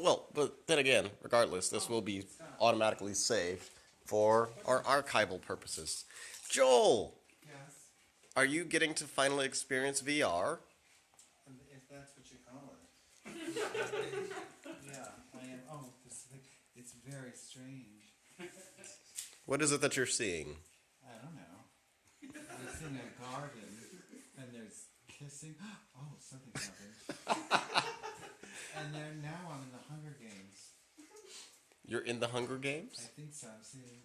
well, but then again, regardless, this will be automatically saved for our archival purposes. Joel, Yes, are you getting to finally experience VR? if that's what you call it. Yeah, I am. Oh, this thing, it's very strange. What is it that you're seeing? I don't know. I'm seeing a garden, and there's kissing. Oh, something's happened. And then now I'm in the Hunger Games. You're in the Hunger I Games? think so. I'm seeing.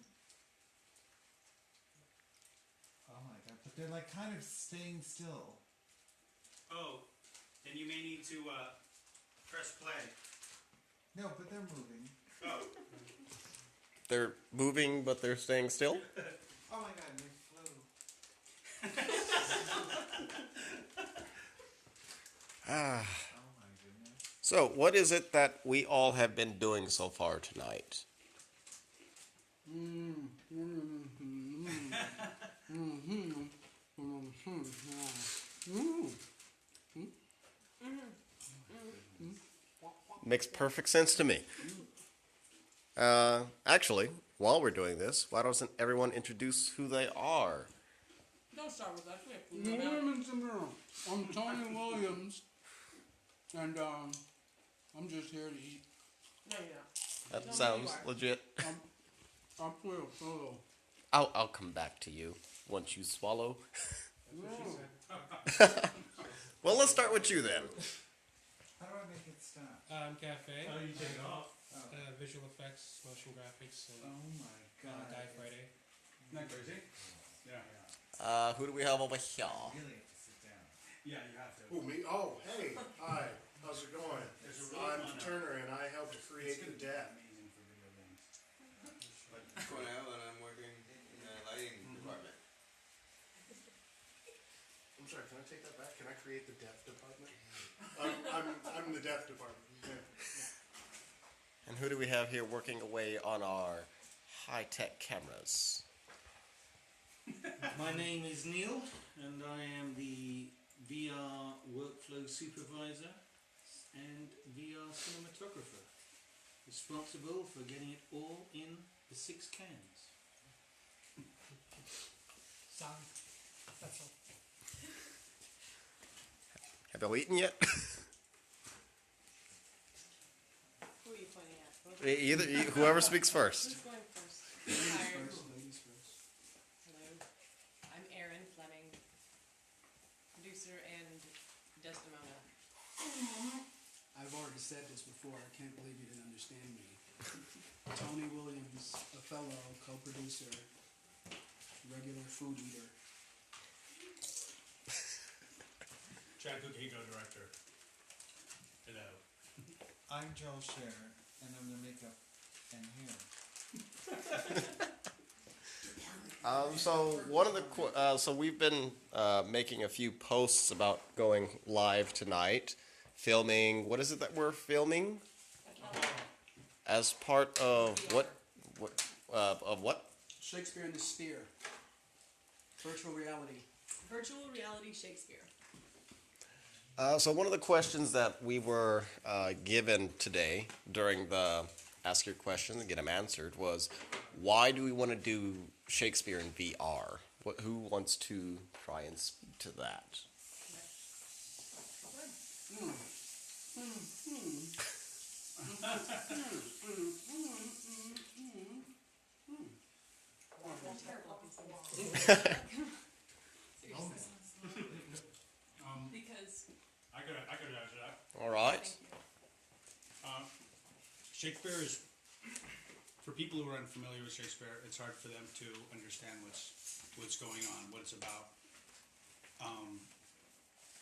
Oh my god! But they're like kind of staying still. Oh, then you may need to press play. No, but they're moving. Oh, They're moving, but they're staying still? Oh my god! They flew. Ah. Oh my goodness. So, what is it that we all have been doing so far tonight? Makes perfect sense to me. Actually, while we're doing this, why doesn't everyone introduce who they are? Don't start with that. We have to know that. I'm Tony Williams, and I'm just here to eat. No, you're not. That sounds legit. I'll play Othello. I'll come back to you once you swallow. No. Well, let's start with you then. How do I make it stop? Cafe. oh, you take it off. Visual effects, motion graphics, and Oh my god. Die Friday. Isn't that crazy? Yeah. Who do we have over here? I really have to sit down. Yeah, you have to. Who, me? Oh, hey, hi, how's it going? I'm Turner and I helped create the deck. Amazing for video games. Cornell, and I'm working in the lighting department. I'm sorry, can I take that back? Can I create the deaf department? I'm the deaf department. Yeah. And who do we have here working away on our high-tech cameras? My name is Neil, and I am the VR workflow supervisor and VR cinematographer, responsible for getting it all in the 6 cans. Sorry. That's all. Have y'all eaten yet? Who are you pointing at? Either whoever speaks first. Who's going first? Ladies Tired. first, ladies first. Hello. I'm Erin Fleming, producer and Desdemona. I've already said this before. I can't believe you didn't understand me. Tony Williams, Othello, co-producer, regular food eater. Chad Cook-Higo, director. Hello. I'm Joel Scherer, and I'm the makeup and hair. So one of the so we've been making a few posts about going live tonight, filming. What is it that we're filming? As part of what? Of what? Shakespeare in the Sphere. Virtual reality. Virtual reality Shakespeare. So one of the questions that we were given today during the Ask Your Questions and Get Them Answered was, why do we want to do Shakespeare in VR? Who wants to try and speak to that? Because I could answer that. All right. Shakespeare is, for people who are unfamiliar with Shakespeare, it's hard for them to understand what's going on, what it's about.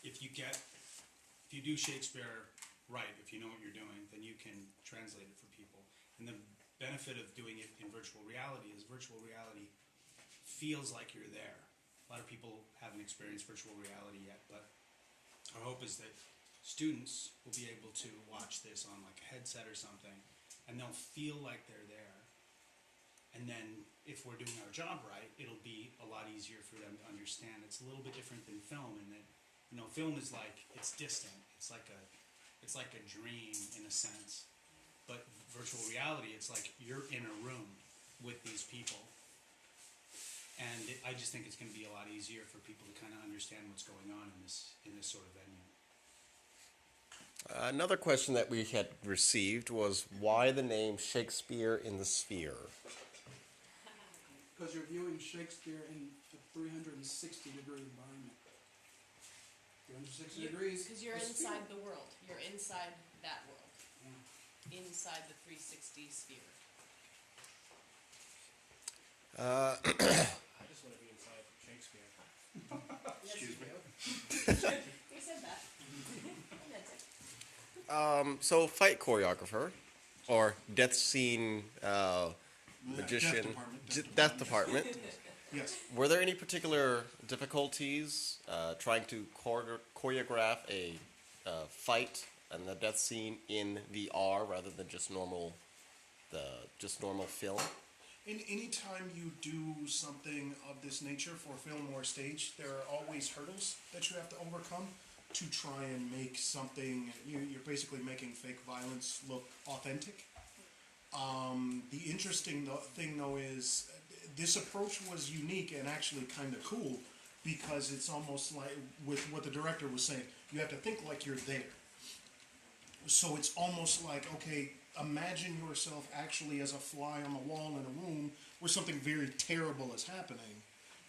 If you do Shakespeare right, if you know what you're doing, then you can translate it for people. And the benefit of doing it in virtual reality is virtual reality feels like you're there. A lot of people haven't experienced virtual reality yet, but our hope is that students will be able to watch this on like a headset or something, and they'll feel like they're there. And then if we're doing our job right, it'll be a lot easier for them to understand. It's a little bit different than film in that, film is like, it's distant. It's like a dream in a sense. virtual reality, it's like you're in a room with these people. And I just think it's going to be a lot easier for people to kind of understand what's going on in this sort of venue. Another question that we had received was why the name Shakespeare in the Sphere? Because you're viewing Shakespeare in a 360-degree environment. 360 degrees. Because you're a sphere. inside the world. You're inside that world. Inside the 360 sphere. I just want to be inside Shakespeare. Excuse me. He said that. I meant it. So fight choreographer or death scene magician, death department. Yes. Were there any particular difficulties trying to choreograph a fight and the death scene in VR rather than just normal film? Anytime you do something of this nature for film or stage, there are always hurdles that you have to overcome to try and make something. You're basically making fake violence look authentic. The interesting thing though is this approach was unique and actually kind of cool because it's almost like with what the director was saying, you have to think like you're there. So it's almost like, okay, imagine yourself actually as a fly on the wall in a room where something very terrible is happening,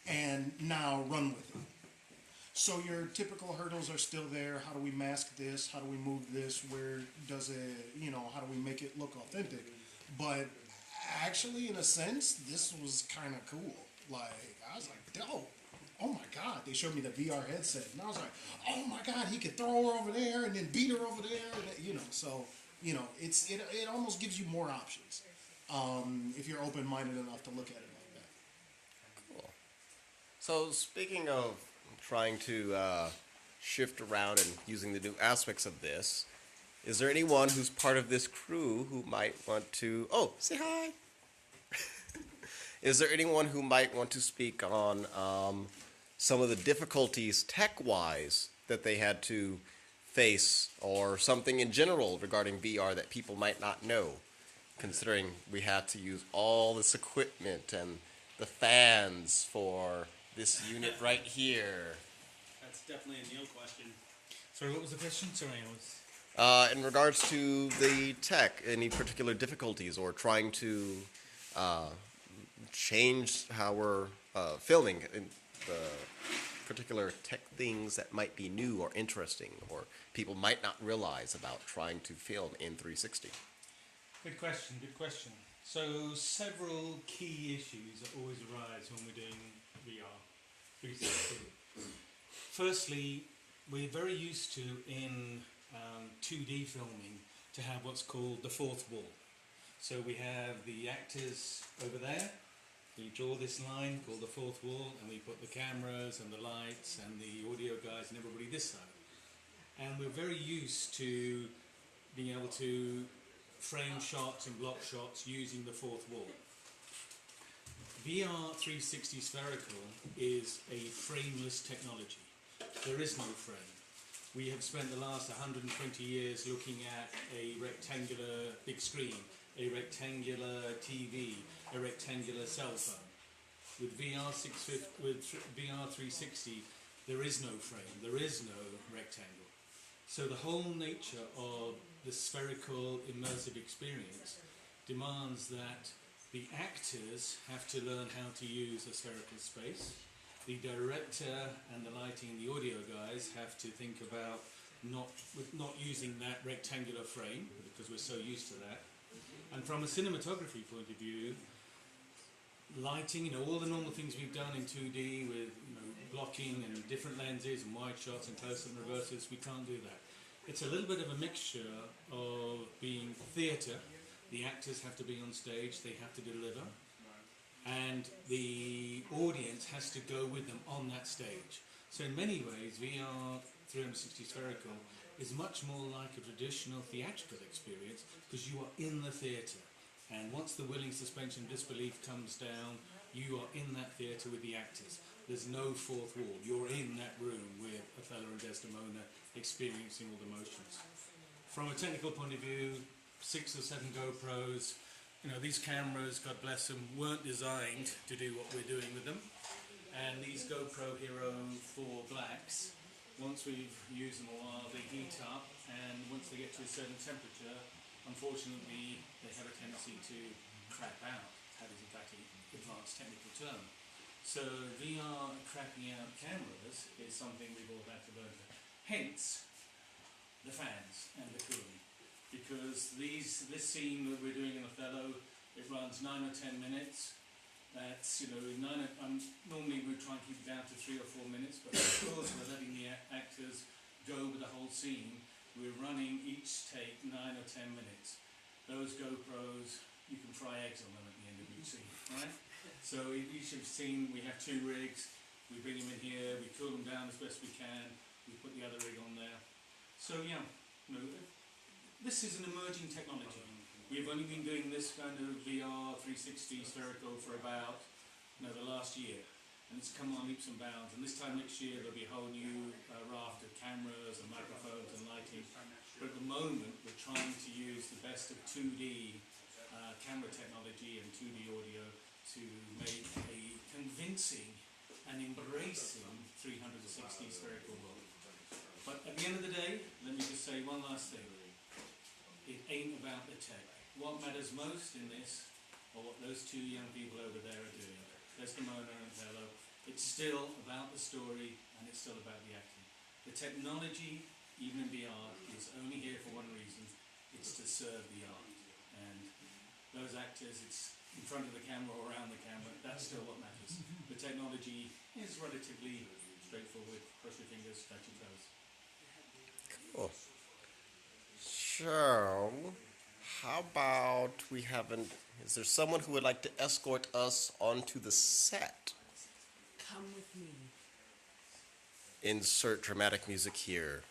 and now run with it. So your typical hurdles are still there. How do we mask this? How do we move this? Where does it, how do we make it look authentic? But actually, in a sense, this was kind of cool. Like, I was like, dope. Oh my God, they showed me the VR headset, and I was like, oh my God, he could throw her over there and then beat her over there, and, so, it almost gives you more options if you're open-minded enough to look at it like that. Cool. So speaking of trying to shift around and using the new aspects of this, is there anyone who's part of this crew who might want to, say hi. Is there anyone who might want to speak on some of the difficulties tech-wise that they had to face, or something in general regarding VR that people might not know, considering we had to use all this equipment and the fans for this unit right here? That's definitely a Neil question. Sorry, what was the question? Sorry, I was... In regards to the tech, any particular difficulties or trying to change how we're filming, in the particular tech things that might be new or interesting or people might not realize about trying to film in 360? Good question, good question. So several key issues that always arise when we're doing VR 360. Firstly, we're very used to in 2D filming to have what's called the fourth wall. So we have the actors over there, we draw this line called the fourth wall, and we put the cameras and the lights and the audio guys and everybody this side. And we're very used to being able to frame shots and block shots using the fourth wall. VR 360 spherical is a frameless technology. There is no frame. We have spent the last 120 years looking at a rectangular big screen, a rectangular TV, a rectangular cell phone. With VR 360, there is no frame, there is no rectangle. So the whole nature of the spherical immersive experience demands that the actors have to learn how to use a spherical space. The director and the lighting and the audio guys have to think about not using that rectangular frame, because we're so used to that. And from a cinematography point of view, lighting, all the normal things we've done in 2D with blocking and different lenses and wide shots and close and reverses, we can't do that. It's a little bit of a mixture of being theatre. The actors have to be on stage, they have to deliver, and the audience has to go with them on that stage. So in many ways, VR 360 spherical is much more like a traditional theatrical experience because you are in the theatre. And once the willing suspension of disbelief comes down, you are in that theatre with the actors. There's no fourth wall. You're in that room with Othello and Desdemona experiencing all the motions. From a technical point of view, 6 or 7 GoPros. You know, these cameras, God bless them, weren't designed to do what we're doing with them. And these GoPro Hero 4 Blacks, once we've used them a while, they heat up, and once they get to a certain temperature, unfortunately, they have a tendency to crap out. That is, in fact, an advanced technical term. So VR crapping out cameras is something we've all had to learn. Hence, the fans and the cooling. Because this scene that we're doing in Othello, it runs 9 or 10 minutes. That's, you know, normally we try and keep it down to 3 or 4 minutes, but because we're letting the actors go with the whole scene, we're running each take 9 or 10 minutes. Those GoPros, you can fry eggs on them at the end of each scene, right? So in each scene we have 2 rigs, we bring them in here, we cool them down as best we can, we put the other rig on there. So yeah, you know, this is an emerging technology. We've only been doing this kind of VR 360 spherical for about the last year, and it's come on leaps and bounds. And this time next year there'll be a whole new raft of cameras and microphones and lighting. But at the moment we're trying to use the best of 2D camera technology and 2D audio to make a convincing and embracing 360 spherical world. But at the end of the day, let me just say one last thing. It ain't about the tech. What matters most in this are what those 2 young people over there are doing. Desdemona and Othello. It's still about the story, and it's still about the acting. The technology, even in VR, is only here for one reason. It's to serve the art. And those actors, it's in front of the camera or around the camera, that's still what matters. The technology is relatively straightforward. Cross your fingers, touch your toes. Cool. So, how about is there someone who would like to escort us onto the set? Come with me. Insert dramatic music here.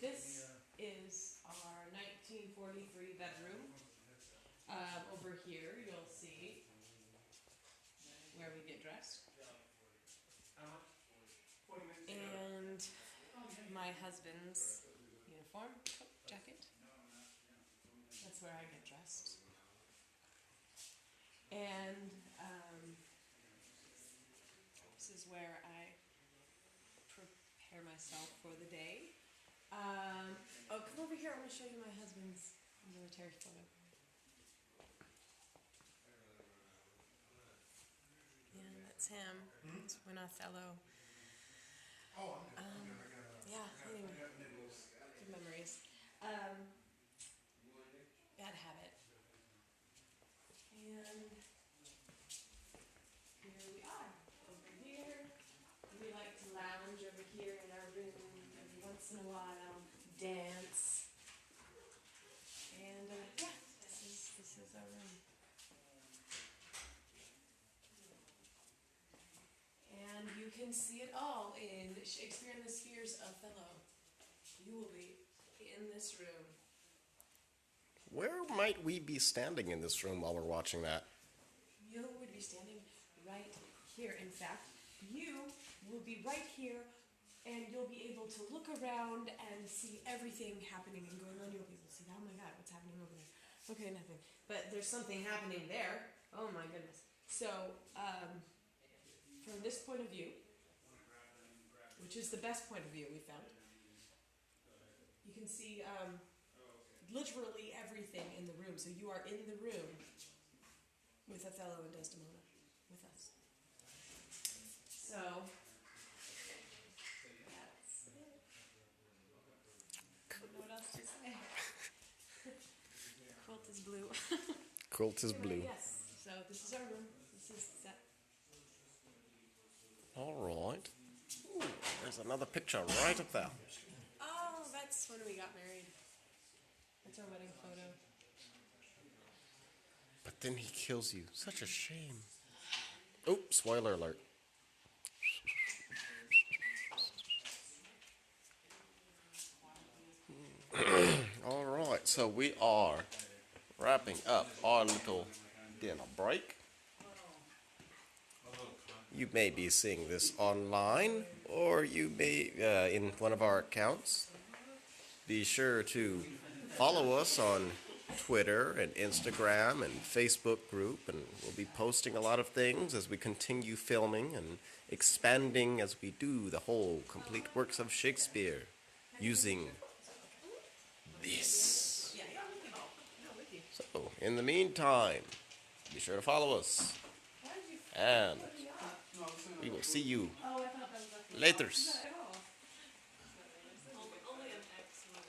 This is our 1943 bedroom. Over here you'll see where we get dressed. And my husband's uniform, jacket. That's where I get dressed. And this is where I prepare myself for the day. Come over here. I want to show you my husband's military photo. Yeah, that's him. It's when Othello. Yeah, anyway. Good memories. Bad habit. And here we are. Over here. We like to lounge over here in our room every once in a while. Dance. And yeah, this is our room. And you can see it all in Shakespeare in the Sphere's Othello. You will be in this room. Where might we be standing in this room while we're watching that? You would be standing right here. In fact, you will be right here, and you'll be able to look around and see everything happening and going on. You'll be able to see, oh my God, what's happening over there? Okay, nothing. But there's something happening there. Oh my goodness. So, from this point of view, which is the best point of view we found, you can see literally everything in the room. So you are in the room with Othello and Desdemona with us. So that's it. I don't know what else to say. Quilt is blue. Quilt is blue. Yes. So this is our room. This is set. All right. Ooh, there's another picture right up there. Oh, that's when we got married. That's our wedding photo. But then he kills you. Such a shame. Oh, spoiler alert. All right, so we are wrapping up our little dinner break. You may be seeing this online, or you may in one of our accounts. Be sure to follow us on Twitter and Instagram and Facebook group, and we'll be posting a lot of things as we continue filming and expanding as we do the whole complete works of Shakespeare using this. So, in the meantime, be sure to follow us, and we will see you later.